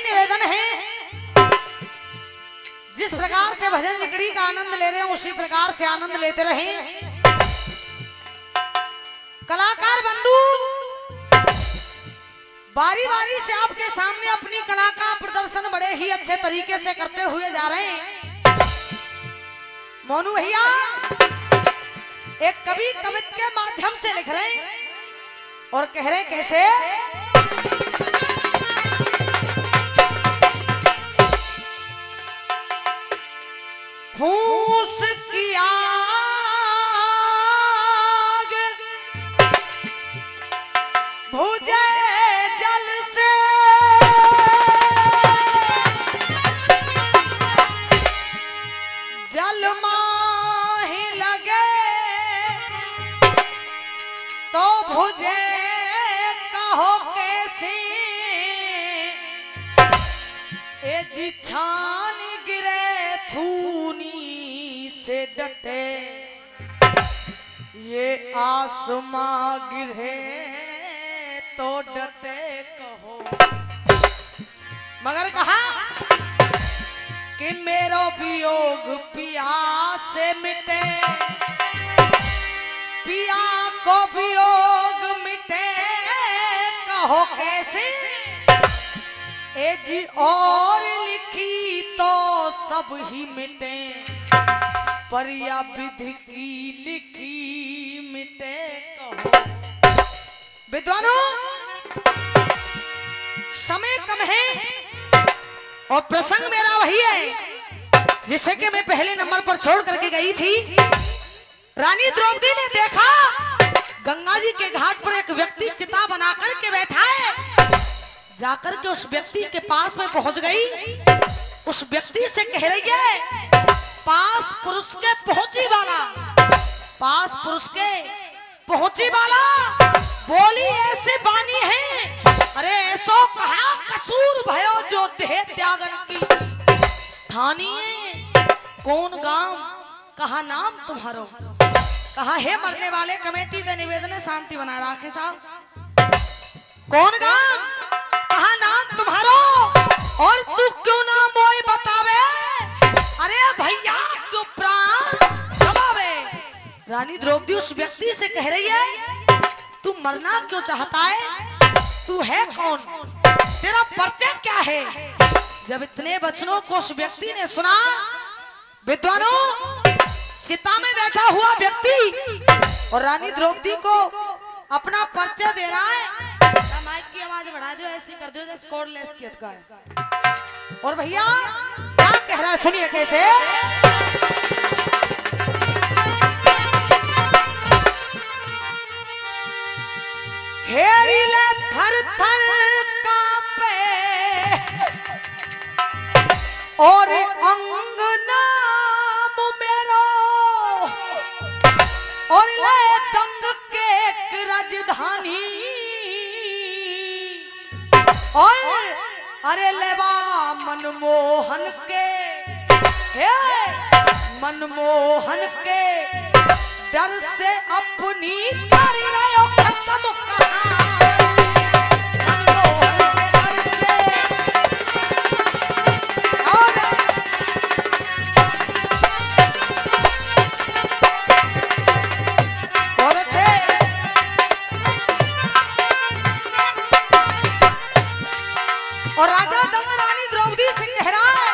यही निवेदन है, जिस प्रकार से भजन जिक्री का आनंद ले रहे हैं उसी प्रकार से आनंद लेते रहें। कलाकार बंधु बारी बारी से आपके सामने अपनी कला का प्रदर्शन बड़े ही अच्छे तरीके से करते हुए जा रहे हैं। मोनू भैया एक कवि कवित के माध्यम से लिख रहे हैं और कह रहे कैसे, फूस की आग भुजे जल से, जल माही लगे तो भुजे कहो कैसी, ए जी छान गिरे थूनी से डटे, ये आसमां गिरे तो डटे कहो। मगर कहा कि मेरो वियोग पिया से मिटे, पिया को वियोग मिटे कहो कैसे, ए जी और लिखी तो सब ही मिटे, पर या विधि की लिखी मिटे कहो। विद्वानों समय कम है और प्रसंग मेरा वही है जिसे कि मैं पहले नंबर पर छोड़ करके गई थी। रानी द्रौपदी ने देखा गंगा जी के घाट पर एक व्यक्ति चिता बना करके बैठा है, जाकर के उस व्यक्ति के पास में पहुंच गई। उस व्यक्ति से कह रही है, पास पुरुष के पहुंची वाला, पास पुरुष के पहुंची वाला बोली ऐसे बानी है, अरे ऐसो कहा कसूर भयो जो देह त्यागन की ठानी है, कौन गांव कहा नाम तुम्हारो, कहा है मरने वाले कमेटी दे निवेदन शांति बना रखे साहब, कौन गांव कहा नाम तुम्हारो, और तू क्यों ना मोय बतावे, अरे भैया क्यों प्राण गवावे। रानी द्रौपदी उस व्यक्ति से कह रही है, तू मरना क्यों चाहता है, तू है कौन, तेरा परिचय क्या है। जब इतने वचनों को उस व्यक्ति ने सुना, विद्वानों चिता में बैठा हुआ व्यक्ति और रानी द्रौपदी को अपना परिचय दे रहा है। माइक की आवाज बढ़ा दो, ऐसी कर दो जैसे कोर्डलेस की का है। और भैया क्या कह रहा है सुनिए कैसे, हेरी ले थर थर कांपे और अंग नाम मेरो, और ले दंग के राजधानी, और अरे लेवा मनमोहन के, हे मनमोहन के डर से अपनी कर रहे हो खत्म और राजा दंग रानी द्रौपदी से कह रहा है,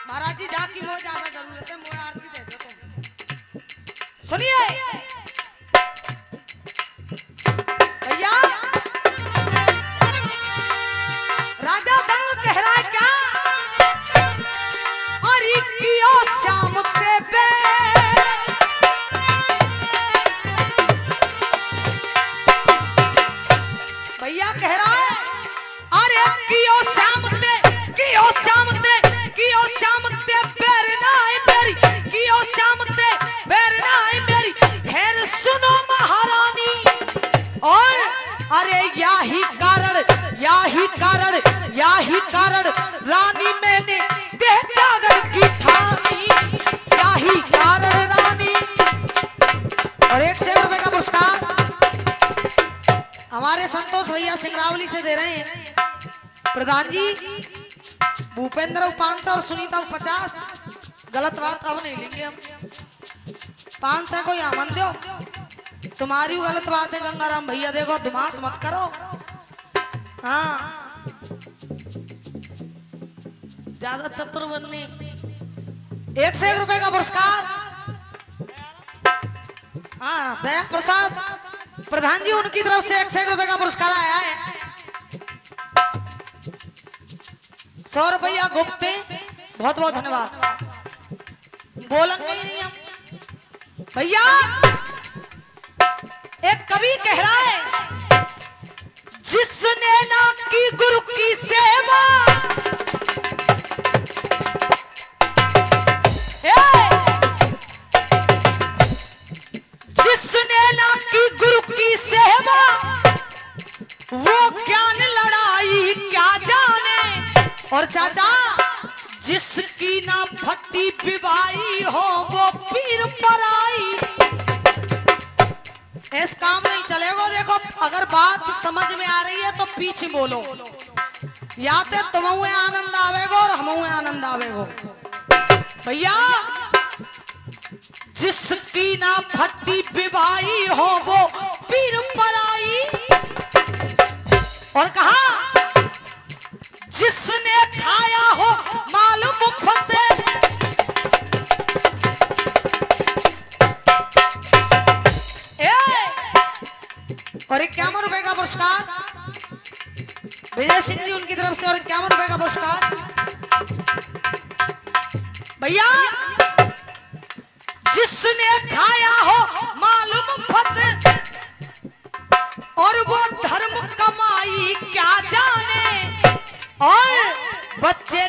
महाराज जी जाकी बहुत ज्यादा जरूरत है, मोर आरती दे दो। सुनिए भैया, राजा दंग कह रहा है क्या, अरे कियो श्याम देवे, भैया कह रहा है कियो श्याम ते, कियो श्याम ते, कियो श्याम ते पैर नाई मेरी, कियो श्याम ते पैर नाई मेरी, खैर सुनो महारानी, और अरे याही कारण, याही कारण, याही कारण रानी मैंने देह त्यागन की ठानी, याही कारण रानी। और 100 रुपए का पुरस्कार हमारे संतोष भैया सिंगरावली से दे रहे हैं। प्रधान जी भूपेंद्र 500 और सुनीता 50। गलत बात अब नहीं लेंगे हम। 500 को यहाँ मन दो। तुम्हारी गलत बात है गंगाराम भैया, देखो दिमाग मत करो। हाँ ज्यादा चतुर बनने। 1 से 1 रुपए का पुरस्कार। हाँ दया प्रसाद प्रधान जी उनकी तरफ से 1 से 1 रुपए का पुरस्कार आया है। 100 रुपया गुप्ते, बहुत बहुत धन्यवाद। बोलेंगे ही नहीं हम भैया। एक कवि कह रहा है जिसने ना की गुरु की सेवा, जिसने ना की गुरु की सेवा, वो ज्ञान लड़ाई क्या जाने। और चाचा जिसकी ना फटी विवाही हो वो पीर पराई। इस काम नहीं चलेगा। देखो अगर बात समझ में आ रही है तो पीछे बोलो, या तो तुम्हें आनंद आवेगो और हमें आनंद आवेगो। भैया जिसकी ना फटी विवाही हो वो पीर पराई। और कहा जिसने खाया हो मालूम मुफ्त, और 51 रुपए का पुरस्कार विजय सिंह जी उनकी तरफ से, और 51 रुपए का पुरस्कार। भैया जिसने खाया हो मालूम मुफ्त, और वो धर्म कमाई क्या जाने। और बच्चे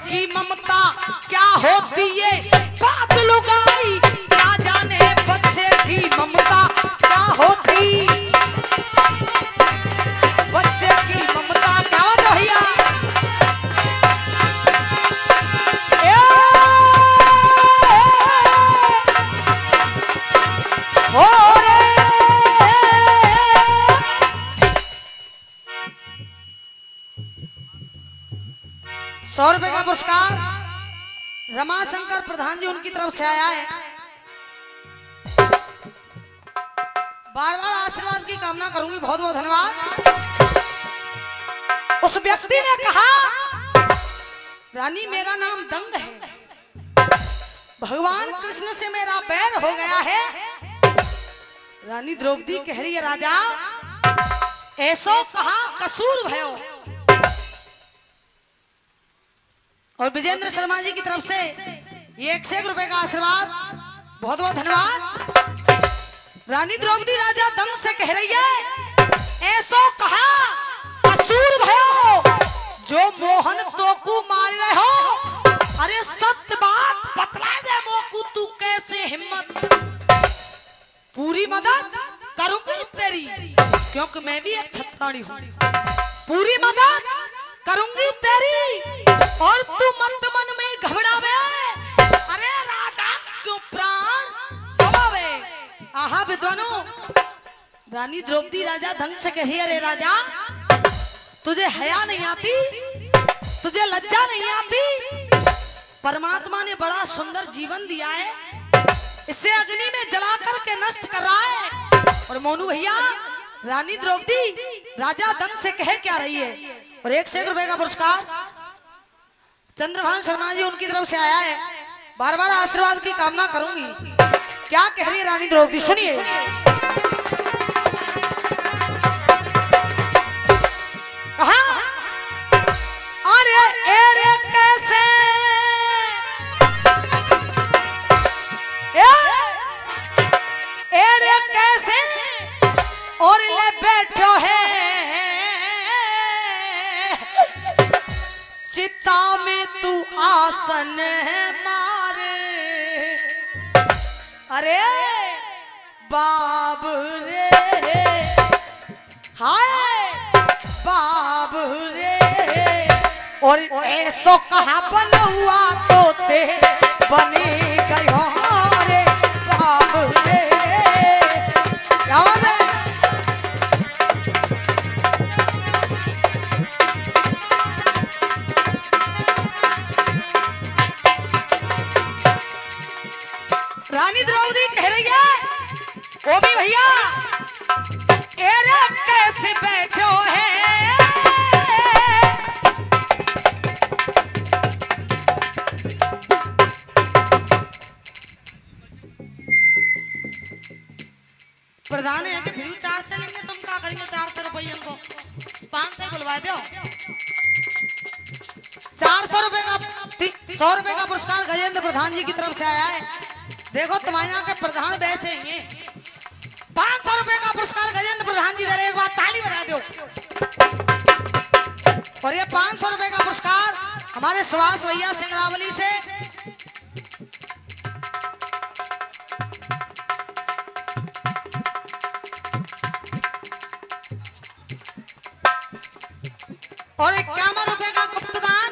की ममता क्या होती है बात लुगाई क्या जाने। बच्चे की ममता क्या होती, बच्चे की ममता क्या होती भैया। सौ रुपए का पुरस्कार रमाशंकर प्रधान जी उनकी तरफ से आया है। बार बार आशीर्वाद की कामना करूंगी, बहुत बहुत धन्यवाद। उस व्यक्ति ने कहा रानी मेरा नाम दंग है, भगवान कृष्ण से मेरा बैर हो गया है। रानी द्रौपदी कह रही है राजा ऐसो कहा कसूर भयो। और विजेंद्र शर्मा जी की तरफ से ये 1 से 1 रुपए का आशीर्वाद, बहुत बहुत धन्यवाद। रानी द्रौपदी राजा दंग से कह रही है ऐसो कहा कसूर भयो, जो मोहन तोकू मार रहे हो। अरे सत्य बात बतला दे मोकू, तू कैसे हिम्मत। पूरी मदद करूंगी तेरी, क्योंकि मैं भी एक छत्राणी हूं। पूरी मदद करूंगी तेरी, और तू मत मन में घबरावे। अरे राजा क्यों प्राण गवावे। आहा विद्वानों, रानी द्रौपदी राजा धन से कही अरे राजा तुझे हया नहीं आती, तुझे लज्जा नहीं आती। परमात्मा ने बड़ा सुंदर जीवन दिया है, इसे अग्नि में जला करके नष्ट कर रहा है। और मोनू भैया रानी द्रौपदी राजा दंग से कह क्या रही है। और 1 से 1 रुपए का पुरस्कार चंद्रभान शर्मा जी उनकी तरफ से आया है। बार बार आशीर्वाद की कामना करूंगी। क्या कह रही है रानी द्रौपदी सुनिए। अरे एरे कैसे एरे कैसे और ले बैठो है चिता में तू आसन है मारे। अरे बाब रे हाय बाब रे, और ऐसो कहा बन हुआ तोते बने गयो रे बाब रे। क्या बात है। लगा दो। 400 रुपए का 100 रुपए का पुरस्कार गजेंद्र प्रधान जी की तरफ से आया है। देखो तुम्हारे यहाँ के प्रधान वैसे ही हैं। 500 रुपए का पुरस्कार गजेंद्र प्रधान जी दे रहे, एक बार ताली बजा दो। और ये 500 रुपए का पुरस्कार हमारे सुभाष भैया सिंगरावली से और 51 रुपए का गुप्तदान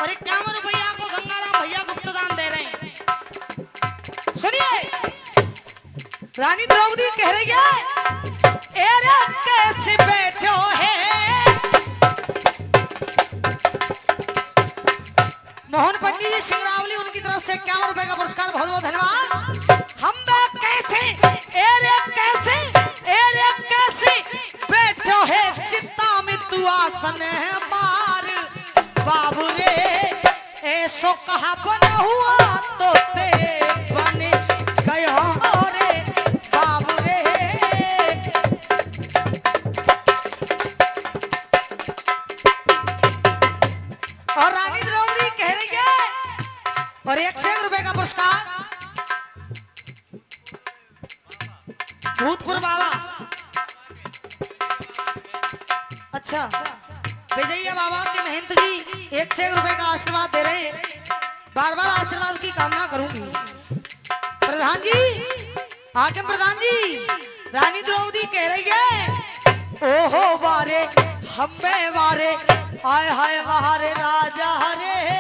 और 51 रुपया को गंगाराम भैया गुप्तदान दे रहे हैं। सुनिए, रानी द्रौपदी कह रही है, एरे कैसे बैठो है। मोहन पंडित जी सिंगरावली, उनकी तरफ से 51 रुपए का पुरस्कार, बहुत बहुत धन्यवाद। हम कैसे एरे कैसे बैठो है, चित्ता में तू आसन है मार बाबू रे, ऐसो कहा बना हुआ तो ते बने गयो रे बाबू रे। और रानी द्रौपदी कह रही है, और 101 रुपए का पुरस्कार भूतपुर बाबा, अच्छा विजया बाबा के महंत जी 101 रुपए का आशीर्वाद दे रहे हैं। बार बार आशीर्वाद की कामना करूंगी। प्रधान जी, हाकिम प्रधान जी, रानी द्रौपदी कह रही है, ओहो वारे हम्बे वारे आय हाय वारे राजा हरे।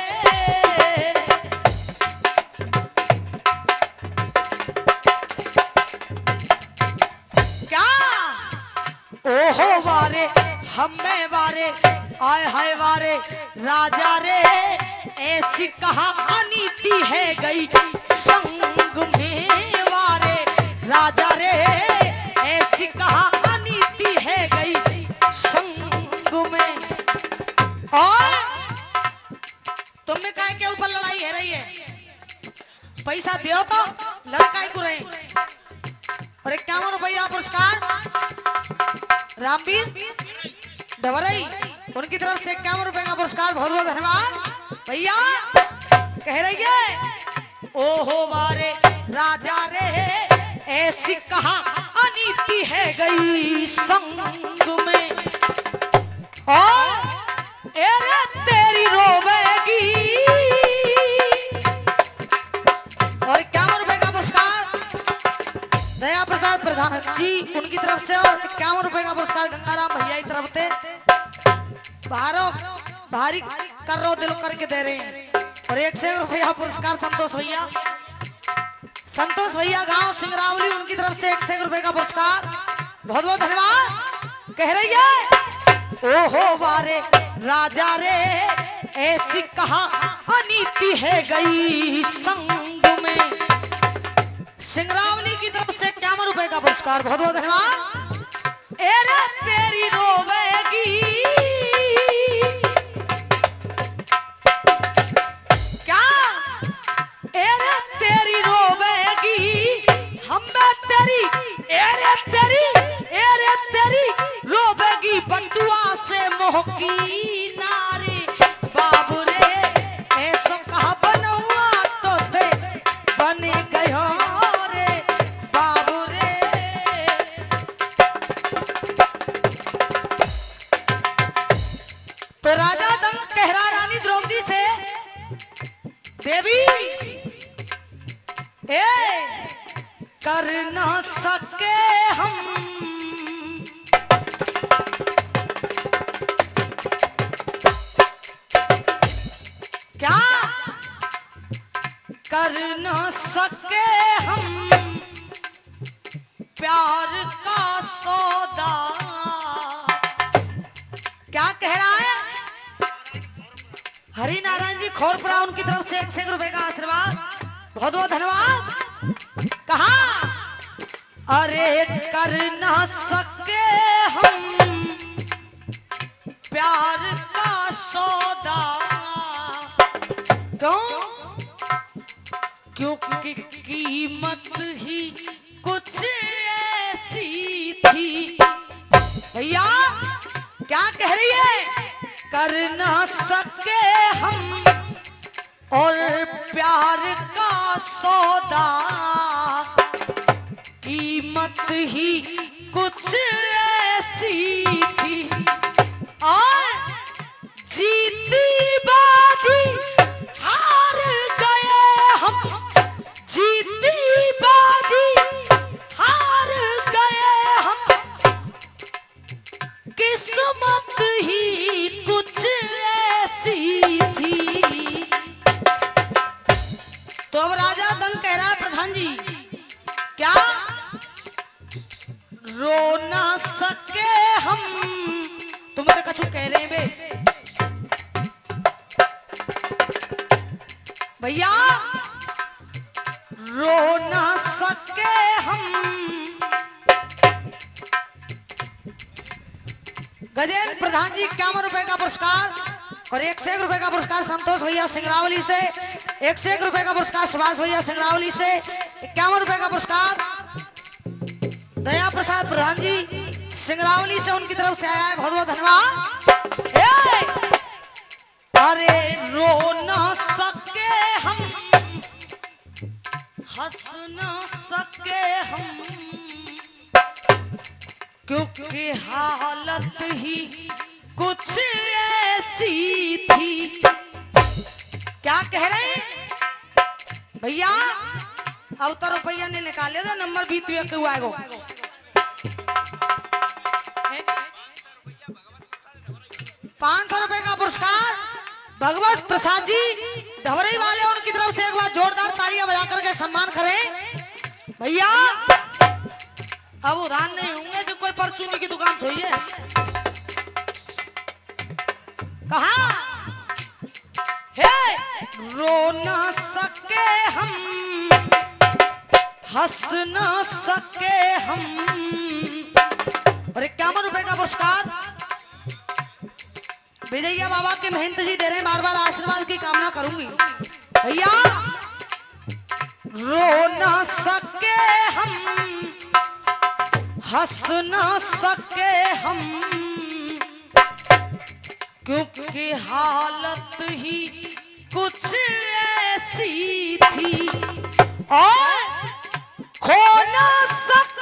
क्या ओहो वारे हम्बे वारे आय हाय वारे राजा रे, ऐसी कहा अनीति है गई संग में वारे राजा रे, ऐसी कहा अनीति है गई संग में। और तुमने कहा के ऊपर लड़ाई है रही है, पैसा दियो तो लड़का ही रहे। और 51 रुपया पुरस्कार रामवीर डबरई, उनकी तरफ से 51 रुपए का पुरस्कार, बहुत बहुत धन्यवाद भैया। कह रही है, ओहो वारे राजा रे, ऐसी कहा अनीति है गई संग में। और एरे तेरी रोवेगी। और 51 रुपए का पुरस्कार दया प्रसाद प्रधान जी, उनकी तरफ से, और 51 रुपए का पुरस्कार गंगाराम भैया की तरफ से भारी कर रो दिल करके दे रहे हैं। और 101 रुपया पुरस्कार संतोष भैया गांव सिंगरावली, उनकी तरफ से 101 रुपए का पुरस्कार, बहुत बहुत धन्यवाद। कह रही है, ओहो वारे राजा रे, ऐसी कहा अनीति है गई संग में। सिंगरावली की तरफ से 51 रुपए का पुरस्कार, बहुत बहुत धन्यवाद। एरे तेरी रोवेगी। क्या एरे तेरी रोवेगी, हम तेरी एरे तेरी रोवेगी, बटुआ से मोह की नारी बाबू रे, ऐसो कहा बनवा तो ते बने गयो रे बाबू रे। तो राजा दंग कह रहा रानी द्रौपदी से, देवी ए कर न सके हम, क्या कर न सके हम प्यार का सौदा। क्या कह रहा है? हरि नारायण जी खोरपुरा, उनकी तरफ से 101 रुपए का आशीर्वाद, बहुत बहुत धन्यवाद। कहा अरे कर ना सके हम प्यार का सौदा, क्यों? क्योंकि कीमत ही कुछ ऐसी थी। भैया क्या कह रही है, कर ना सके हम और प्यार का सौदा, कीमत ही कुछ ऐसी थी। और जीती बाजी हार गए हम, जीती बाजी हार गए हम, किस्मत ही कुछ ऐसी थी। तो अब राजा दंग कह रहा है, प्रधान जी क्या रो ना सके हम, तुम तो कछु कह रहे हैं बे भैया, रो ना सके हम। गजेंद्र प्रधान जी 51 रुपए का पुरस्कार और 1 से 1 रुपए का पुरस्कार संतोष भैया सिंगरावली से, 1 से 1 रुपए का पुरस्कार सुभाष भैया सिंगरावली से, 51 रुपए का पुरस्कार दया प्रसाद प्रधान जी सिंगरावली से उनकी तरफ से आया है, बहुत बहुत धन्यवाद। अरे रो ना सके हम, हंस ना सके हम, क्योंकि हालत ही कुछ ऐसी थी। क्या कह रहे हैं भैया, अब तो रुपया ने निकाले था, नंबर बीत हुआ है। 500 रुपए का पुरस्कार भगवत प्रसाद जी ढवरई वाले, उनकी तरफ से एक बार जोरदार तालियां बजा करके सम्मान करें भैया। अब उधार नहीं होंगे जो कोई परचूनी की दुकान थोड़ी है। कहा हे रो ना सके हम, हंस ना सके हम, और 51 रुपए का पुरस्कार विजया बाबा के महंत जी दे रहे हैं, बार बार आशीर्वाद की कामना करूंगी भैया। रो ना सके हम, हंस ना सके हम, क्योंकि हालत ही कुछ ऐसी थी। और खो ना सके